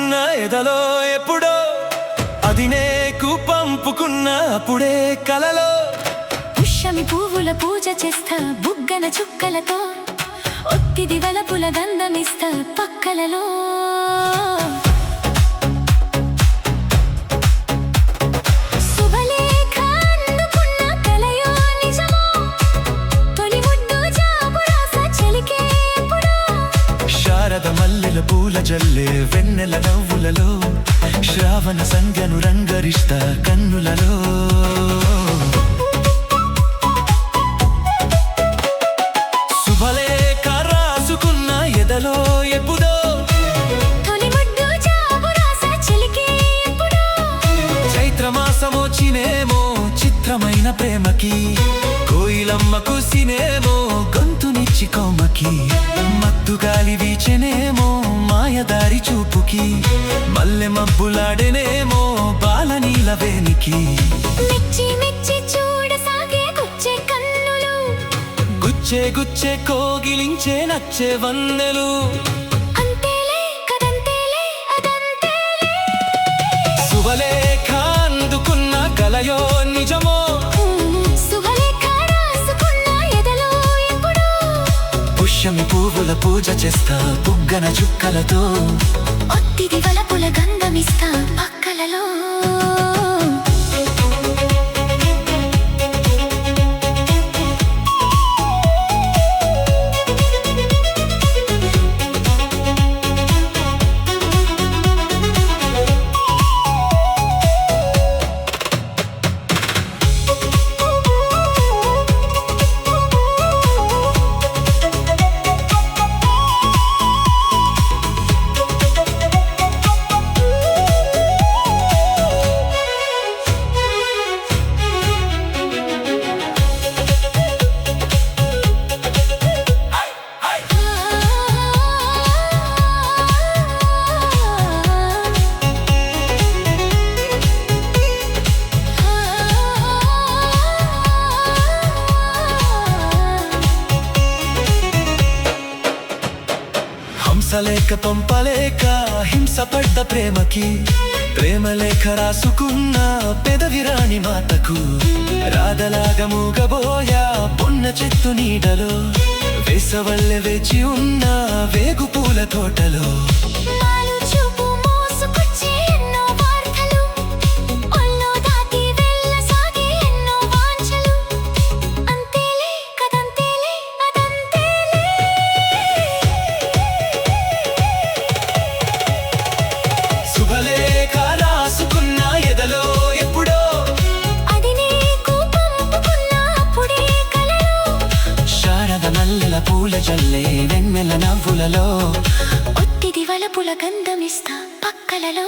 రాసుకున్న ఎదలో ఎప్పుడో అది నీకు పంపుకున్న అప్పుడే కలలో పుష్యమి పువ్వుల పూజ చేస్తా బుగ్గన చుక్కలతో ఒత్తిది వలపుల గంధమిస్తా పక్కలలో శుభలేఖ అందుకున్న కలయో నిజమో తొలి ముద్దు జాబు రాస చెలికే ఎప్పుడో శారద మల్లెల పూల జల్లే వెన్నెల నవ్వులలో శ్రావణ సంధ్యను రంగరిస్తా కన్నులలో శుభలేఖ రాసుకున్న ఎదలో ఎప్పుడో తొలి ముద్దు జాబు రాస చెలికే ఎప్పుడో చైత్రమాసమొచ్చినేమో చిత్రమైన ప్రేమకి కోయిలమ్మకు సినేమో గొంతునిచ్చి కొమ్మకి మత్తు గాలి వీచెనేమో మాయదారి చూపుకి మల్లె మబ్బులాడెనేమో బాలనీల వేనికి మెచ్చి మెచ్చి చూడసాగే గుచ్చే కన్నులు గుచ్చే గుచ్చే కోగిలించే నచ్చే వన్నెలు అంతేలే కదంతేలే అదంతేలే శుభలేఖ అందుకున్న కలయో నిజమో శుభలేఖ రాసుకున్న ఎదలో ఎప్పుడో పుష్యమి పువ్వుల పూజ చేస్తా బుగ్గన చుక్కలతో ఒత్తిది వలపుల గంధమిస్తా పక్కలలో హంసలేక పంపలేక హింసపడ్డ ప్రేమకి ప్రేమలేఖ రాసుకున్న పెదవిరాని మాతకు రాధలాగా మూగబోయా పొన్న చెట్టు నీడలో వేసవల్లె వేచి ఉన్న వేగు పూల తోటలో నాలు చూపు మోసుకొచ్చే ఎన్నో వార్తలు ఒళ్ళో దాటి వెళ్ళసాగే ఎన్నో వాంఛలు అంతేలే కదంతేలే అదంతేలే శుభలేఖ రాసుకున్న ఎదలో ఎప్పుడో అది నీకు పంపుకున్న అప్పుడే కలలో శారద మల్లెల పూల జల్లే వెన్నెల నవ్వులలో ఒత్తిది వలపుల గంధమిస్తా పక్కలలో